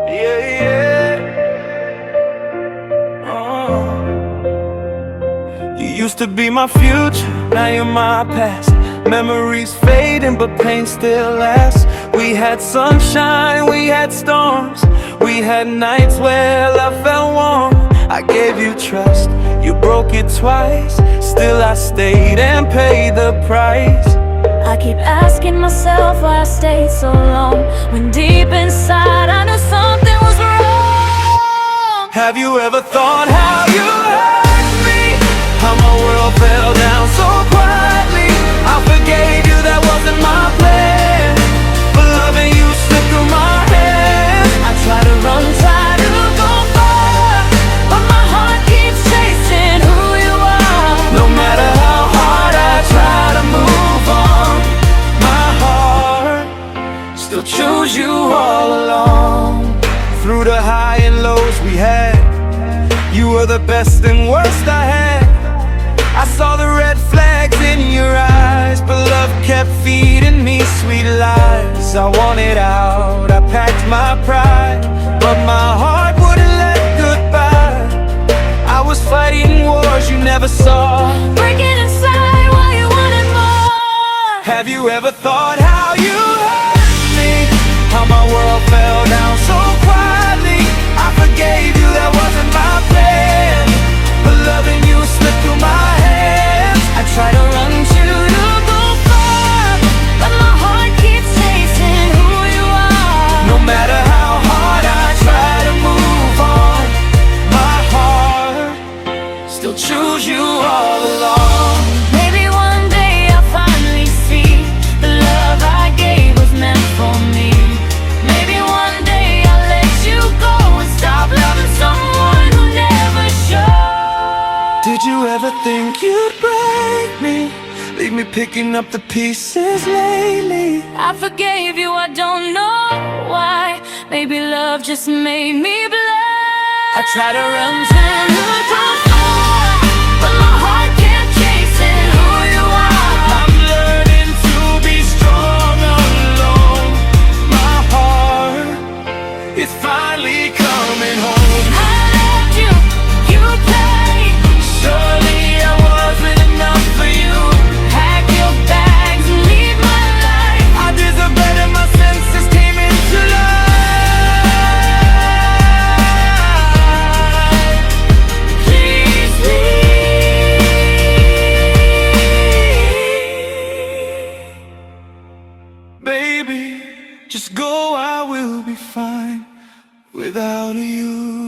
Yeah, yeah. You used to be my future, now you're my past. Memories fading, but pain still lasts. We had sunshine, we had storms. We had nights where love felt warm. I gave you trust, you broke it twice. Still I stayed and paid the price. I keep asking myself why I stayed so long, when deep inside I knew something was wrong. Have you ever thought how you hurt me? How my world fell down so quietly. I forgave you, that wasn't my plan, but loving you slipped through my hands. I try to run, try to go far, but my heart keeps chasing who you are. No matter how hard I try to move on, my heart still chose you all along. Through the high and lows we had, you were the best and worst I had. I saw the red flags in your eyes, but love kept feeding me sweet lies. I wanted out, I packed my pride, but my heart wouldn't let goodbye. I was fighting wars you never saw, Breaking inside while you wanted more. Have you ever thought how you hurt me? How my world fell down so quietly. I forgave you, that wasn't my plan, but loving you slipped through my hands. I try to run to go far, but my heart keeps chasing who you are. No matter how hard I try to move on, my heart still choose you all along. Maybe one day I'll finally see the love I gave was meant for me. Maybe one day I'll let you go and stop loving someone who never showed. Did you ever think you'd break me? Leave me picking up the pieces lately. I forgave you, I don't know why. Maybe love just made me blind. I try to run to go far, but my heart kept chasing who you are. I'm learning to be strong alone. My heart is finally coming home. I loved you, you played. Surely I wasn't enough for you. Pack your bags and leave my life. I deserve better, my senses came into life. Please leave. Baby, just go, I will be fine without you.